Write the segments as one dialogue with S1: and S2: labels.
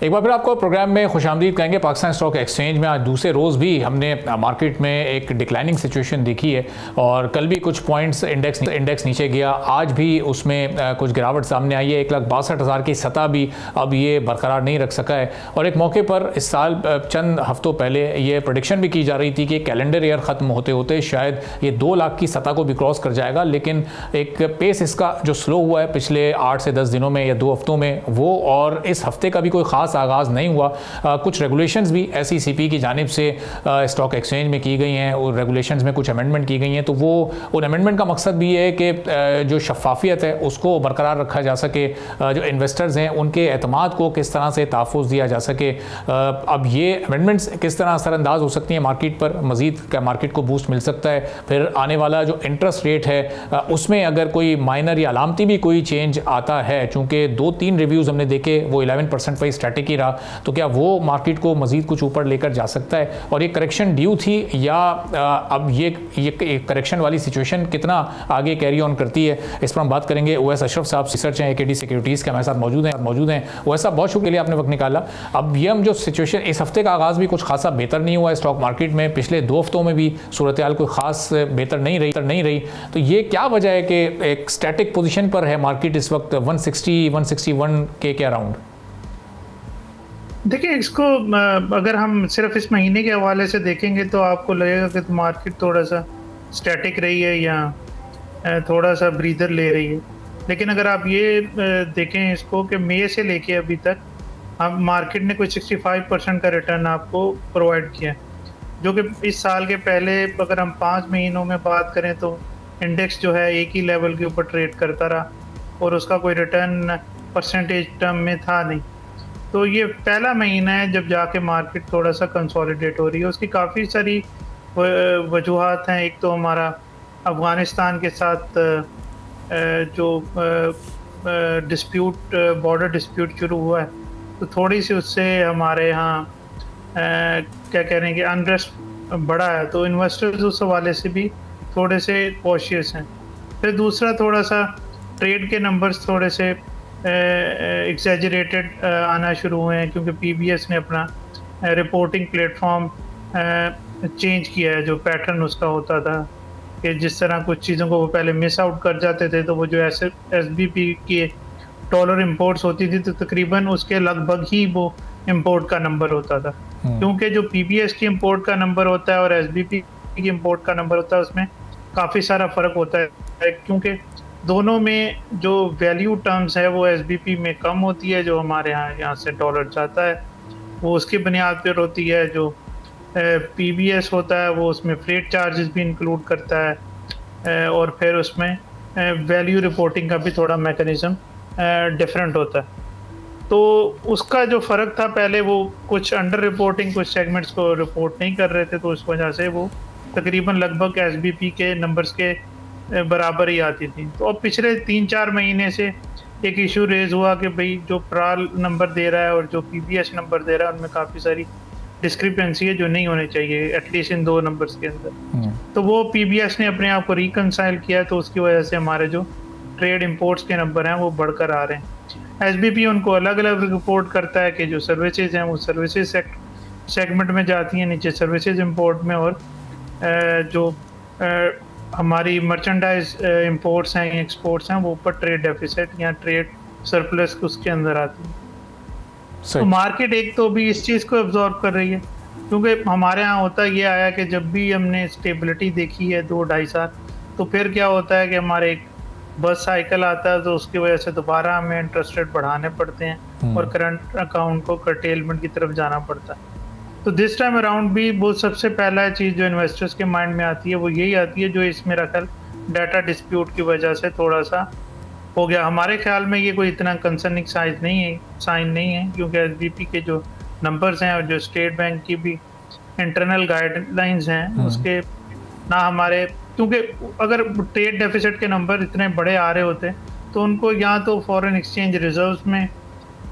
S1: एक बार फिर आपको प्रोग्राम में खुशामदीद कहेंगे। पाकिस्तान स्टॉक एक्सचेंज में आज दूसरे रोज़ भी हमने मार्केट में एक डिक्लाइनिंग सिचुएशन देखी है और कल भी कुछ पॉइंट्स इंडेक्स नीचे गया, आज भी उसमें कुछ गिरावट सामने आई है। 1,62,000 की सतह भी अब ये बरकरार नहीं रख सका है और एक मौके पर इस साल चंद हफ्तों पहले ये प्रेडिक्शन भी की जा रही थी कि कैलेंडर ईयर ख़त्म होते होते शायद ये 2 लाख की सतह को भी क्रॉस कर जाएगा, लेकिन एक पेस इसका जो स्लो हुआ है पिछले 8 से 10 दिनों में या 2 हफ्तों में वो, और इस हफ्ते का भी कोई ख़ास आगाज़ नहीं हुआ। कुछ रेगुलेशंस भी SECP की जानिब से स्टॉक एक्सचेंज में की गई हैं और रेगुलेशंस में कुछ अमेंडमेंट की गई हैं, तो वो उन अमेंडमेंट का मकसद भी है कि जो शफाफियत है उसको बरकरार रखा जा सके, जो इन्वेस्टर्स हैं उनके एतमाद को किस तरह से तहफ़्फ़ुज़ दिया जा सके। अब ये अमेंडमेंट्स किस तरह असरअंदाज हो सकती हैं मार्केट पर, मज़ीद क्या मार्केट को बूस्ट मिल सकता है। फिर आने वाला जो इंटरेस्ट रेट है उसमें अगर कोई माइनर या अलामती भी कोई चेंज आता है, चूँकि 2-3 रिव्यूज़ हमने देखे वो 11% पर स्टैटिक ही रहा, तो क्या वो मार्केट को मज़ीद कुछ ऊपर लेकर जा सकता है। और ये करेक्शन ड्यू थी या अब ये करेक्शन वाली सिचुएशन कितना आगे कैरी ऑन करती है, इस पर हम बात करेंगे। ओवैस अशरफ साहब रिसर्च हैं AKD सिक्योरिटीज़ के, हमारे साथ मौजूद हैं। ओवैस साहब, बहुत शुक्रिया आपने वक्त निकाला। अब ये हम जो सिचुएशन, इस हफ्ते का आगाज़ भी कुछ खासा बेहतर नहीं हुआ है स्टॉक मार्केट में, पिछले 2 हफ्तों में भी सूरत हाल कोई ख़ास बेहतर नहीं रही, तो ये क्या वजह है कि एक स्टैटिक पोजीशन पर है मार्केट इस वक्त 160-161 के अराउंड?
S2: देखिए, इसको अगर हम सिर्फ इस महीने के हवाले से देखेंगे तो आपको लगेगा कि मार्केट थोड़ा सा स्टैटिक रही है या थोड़ा सा ब्रीदर ले रही है, लेकिन अगर आप ये देखें इसको कि मई से लेके अभी तक हम मार्केट ने कोई 65% का रिटर्न आपको प्रोवाइड किया, जो कि इस साल के पहले अगर हम 5 महीनों में बात करें तो इंडेक्स जो है एक ही लेवल के ऊपर ट्रेड करता रहा और उसका कोई रिटर्न परसेंटेज टर्म में था नहीं। तो ये पहला महीना है जब जाके मार्केट थोड़ा सा कंसोलिडेट हो रही है। उसकी काफ़ी सारी वजूहात हैं। एक तो हमारा अफ़गानिस्तान के साथ जो डिस्प्यूट, बॉर्डर डिस्प्यूट शुरू हुआ है, तो थोड़ी सी उससे हमारे यहाँ क्या कह रहे हैं कि अनरेस्ट बढ़ा है, तो इन्वेस्टर्स उस हवाले से भी थोड़े से कॉशियस हैं। फिर दूसरा, थोड़ा सा ट्रेड के नंबर्स थोड़े से एग्जैजरेटेड आना शुरू हुए हैं, क्योंकि PBS ने अपना रिपोर्टिंग प्लेटफॉर्म चेंज किया है। जो पैटर्न उसका होता था कि जिस तरह कुछ चीज़ों को वो पहले मिस आउट कर जाते थे, तो वो जो SBP की डॉलर इंपोर्ट्स होती थी तो तकरीबन उसके लगभग ही वो इंपोर्ट का नंबर होता था, क्योंकि जो PBS की इंपोर्ट का नंबर होता है और SBP की इंपोर्ट का नंबर होता है उसमें काफ़ी सारा फ़र्क होता है, क्योंकि दोनों में जो वैल्यू टर्म्स है वो SBP में कम होती है, जो हमारे यहाँ से डॉलर जाता है वो उसकी बुनियाद पर होती है। जो PBS होता है वो उसमें फ्रेट चार्जेस भी इंक्लूड करता है और फिर उसमें वैल्यू रिपोर्टिंग का भी थोड़ा मैकेनिज़्म डिफरेंट होता है। तो उसका जो फ़र्क था, पहले वो कुछ अंडर रिपोर्टिंग कुछ सेगमेंट्स को रिपोर्ट नहीं कर रहे थे, तो उस वजह से वो तकरीबन लगभग SBP के नंबर्स के बराबर ही आती थी। तो अब पिछले 3-4 महीने से एक इशू रेज़ हुआ कि भाई जो प्राल नंबर दे रहा है और जो PBS नंबर दे रहा है उनमें काफ़ी सारी डिस्क्रिपेंसी है जो नहीं होनी चाहिए, एटलीस्ट इन 2 नंबर्स के अंदर। तो वो PBS ने अपने आप को रिकनसाइल किया, तो उसकी वजह से हमारे जो ट्रेड इंपोर्ट्स के नंबर हैं वो बढ़कर आ रहे हैं। SBP उनको अलग अलग रिपोर्ट करता है कि जो सर्विसेज हैं वो सर्विसेज सेगमेंट में जाती हैं, नीचे सर्विसेज इंपोर्ट में, और जो हमारी मर्चेंडाइज इंपोर्ट्स हैं, एक्सपोर्ट्स हैं, वो ऊपर ट्रेड डेफिसिट या ट्रेड सरप्लस उसके अंदर आती है। तो मार्केट एक तो भी इस चीज़ को एब्जॉर्ब कर रही है, क्योंकि हमारे यहाँ होता ये आया कि जब भी हमने स्टेबिलिटी देखी है 2-2.5 साल, तो फिर क्या होता है कि हमारे एक बस साइकिल आता है, तो उसकी वजह से दोबारा हमें इंटरेस्ट रेट बढ़ाने पड़ते हैं और करंट अकाउंट को कर्टेलमेंट की तरफ जाना पड़ता है। तो दिस टाइम अराउंड भी वो सबसे पहला चीज़ जो इन्वेस्टर्स के माइंड में आती है वो यही आती है, जो इस मेरा ख्याल डाटा डिस्प्यूट की वजह से थोड़ा सा हो गया। हमारे ख्याल में ये कोई इतना कंसर्निंग साइन नहीं है, क्योंकि SBP के जो नंबर्स हैं और जो स्टेट बैंक की भी इंटरनल गाइडलाइंस हैं उसके ना हमारे, क्योंकि अगर ट्रेड डेफिसिट के नंबर इतने बड़े आ रहे होते तो उनको या तो फॉरेन एक्सचेंज रिजर्व्स में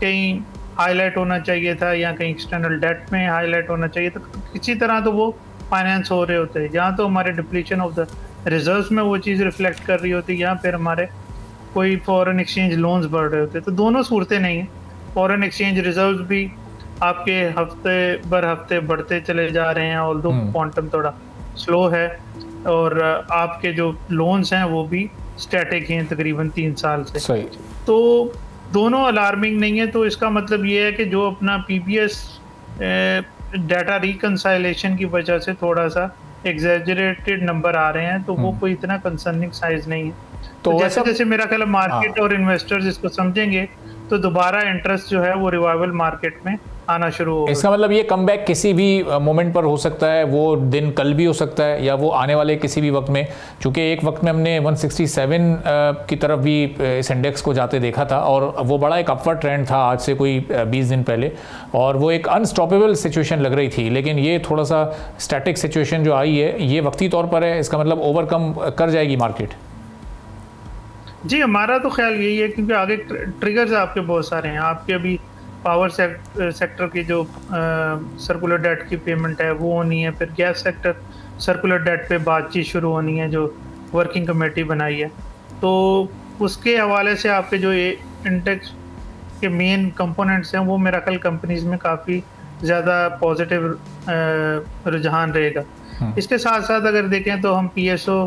S2: कहीं हाईलाइट होना चाहिए था या कहीं एक्सटर्नल डेट में हाईलाइट होना चाहिए था, तो किसी तरह तो वो फाइनेंस हो रहे होते हैं, या तो हमारे डिप्लीशन ऑफ द रिजर्व्स में वो चीज़ रिफ्लेक्ट कर रही होती, या फिर हमारे कोई फॉरेन एक्सचेंज लोन्स बढ़ रहे होते। तो दोनों सूरतें नहीं हैं, फॉरेन एक्सचेंज रिजर्व्स भी आपके हफ्ते बढ़ते चले जा रहे हैं, ऑल्दो क्वांटम थोड़ा स्लो है, और आपके जो लोन्स हैं वो भी स्टैटिक हैं तकरीबन 3 साल से।
S1: सही।
S2: तो दोनों अलार्मिंग नहीं है। तो इसका मतलब ये है कि जो अपना पीबीएस डाटा रिकंसाइलेशन की वजह से थोड़ा सा एग्जैजरेटेड नंबर आ रहे हैं, तो वो कोई इतना कंसर्निंग साइज नहीं है। तो जैसे जैसे मेरा ख्याल मार्केट और इन्वेस्टर्स इसको समझेंगे तो दोबारा इंटरेस्ट जो है वो रिवाइवल मार्केट में आना शुरू होगा।
S1: इसका मतलब ये कमबैक किसी भी मोमेंट पर हो सकता है, वो दिन कल भी हो सकता है या वो आने वाले किसी भी वक्त में, क्योंकि एक वक्त में हमने 167 की तरफ भी इस इंडेक्स को जाते देखा था और वो बड़ा एक अपवर्ड ट्रेंड था आज से कोई 20 दिन पहले, और वो एक अनस्टॉपेबल सिचुएशन लग रही थी। लेकिन ये थोड़ा सा स्टैटिक सिचुएशन जो आई है ये वक्ती तौर पर है, इसका मतलब ओवरकम कर जाएगी मार्केट।
S2: जी हमारा तो ख्याल यही है, क्योंकि आगे ट्रिगर्स आपके बहुत सारे हैं। आपके अभी पावर सेक्टर की जो सर्कुलर डेट की पेमेंट है वो होनी है, फिर गैस सेक्टर सर्कुलर डेट पे बातचीत शुरू होनी है जो वर्किंग कमेटी बनाई है। तो उसके हवाले से आपके जो ये इंडेक्स के मेन कंपोनेंट्स हैं वो मेरा ख्याल कंपनीज में काफ़ी ज़्यादा पॉजिटिव रुझान रहेगा। इसके साथ साथ अगर देखें तो हम पीएसओ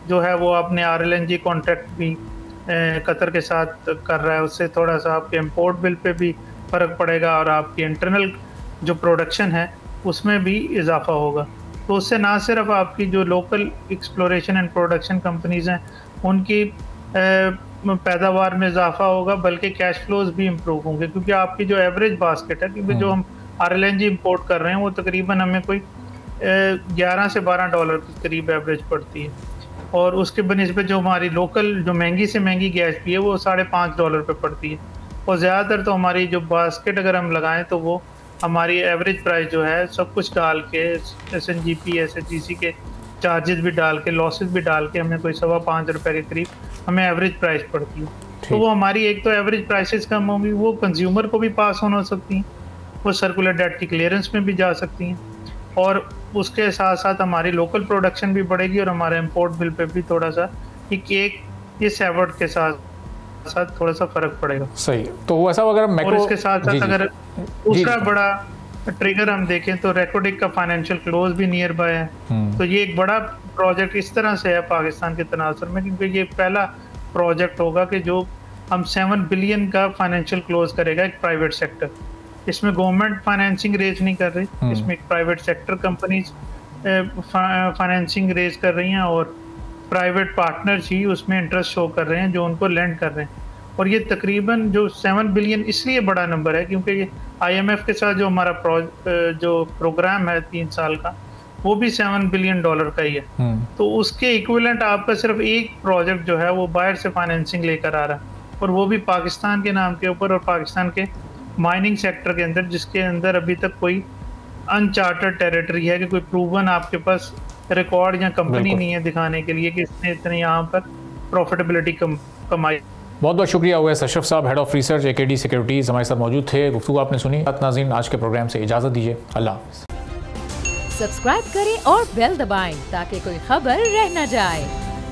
S2: जो है वो अपने आरएलएनजी कॉन्ट्रैक्ट भी कतर के साथ कर रहा है, उससे थोड़ा सा आपके इंपोर्ट बिल पे भी फ़र्क पड़ेगा और आपकी इंटरनल जो प्रोडक्शन है उसमें भी इजाफा होगा। तो उससे ना सिर्फ आपकी जो local exploration and production companies हैं उनकी पैदावार में इजाफा होगा, बल्कि कैश फ्लोज भी इम्प्रूव होंगे, क्योंकि आपकी जो एवरेज बास्केट है, क्योंकि जो हम आरएलएनजी इंपोर्ट कर रहे हैं वो तकरीबन हमें कोई 11 से 12 डॉलर के करीब एवरेज पड़ती है, और उसके बनिस्बत जो हमारी लोकल जो महंगी से महंगी गैस भी है वो $5.5 पे पड़ती है। और ज़्यादातर तो हमारी जो बास्केट अगर हम लगाएं तो वो हमारी एवरेज प्राइस जो है सब कुछ डाल के SNGP SHGC के चार्जेस भी डाल के लॉसेस भी डाल के हमें कोई ₹5.25 के करीब हमें एवरेज प्राइस पड़ती है। तो वो हमारी एक तो एवरेज प्राइसेस कम होंगी, वो कंज्यूमर को भी पास होना सकती हैं, वो सर्कुलर डेट की क्लियरेंस में भी जा सकती हैं, और उसके साथ साथ हमारी लोकल प्रोडक्शन भी बढ़ेगी और हमारे इंपोर्ट बिल पे भी थोड़ा सा ये सेवर्ट के साथ थोड़ा सा फर्क पड़ेगा।
S1: सही। तो ऐसा अगर मैक्रो,
S2: और इसके साथ साथ अगर दूसरा बड़ा ट्रिगर हम देखें तो रेकोडिक का फाइनेंशियल क्लोज भी नियर बाय है। तो ये एक बड़ा प्रोजेक्ट इस तरह से है पाकिस्तान के तनासुर में, क्योंकि ये पहला प्रोजेक्ट होगा कि जो हम 7 बिलियन का फाइनेंशियल क्लोज करेगा एक प्राइवेट सेक्टर। इसमें गवर्नमेंट फाइनेंसिंग रेज नहीं कर रही, इसमें एक private sector companies financing raise कर रही हैं और प्राइवेट पार्टनर्स ही उसमें इंटरेस्ट शो कर रहे हैं जो उनको लेंड कर रहे हैं। और ये तकरीबन जो 7 बिलियन इसलिए बड़ा नंबर है क्योंकि ये IMF के साथ जो हमारा जो प्रोग्राम है 3 साल का वो भी $7 बिलियन का ही है। तो उसके इक्विवेलेंट आपका सिर्फ एक प्रोजेक्ट जो है वो बाहर से फाइनेंसिंग लेकर आ रहा है, और वो भी पाकिस्तान के नाम के ऊपर, और पाकिस्तान के माइनिंग सेक्टर के अंदर, जिसके अंदर अभी तक कोई अनचार्टर्ड टेरिटरी है कि कोई प्रूवन आपके पास रिकॉर्ड या कंपनी नहीं है दिखाने के लिए कि इसने इतने यहाँ पर प्रॉफिटेबिलिटी कमाई।
S1: बहुत बहुत शुक्रिया ओवैस अशरफ साहब, head of research AKD securities, हमारे साथ मौजूद थे। गुफ्तगू आपने सुनी। नाज़रीन, आज के प्रोग्राम से इजाज़त दीजिए। अल्लाह हाफ़िज़।
S3: सब्सक्राइब करें और बेल दबाएं ताकि कोई खबर रह न जाए।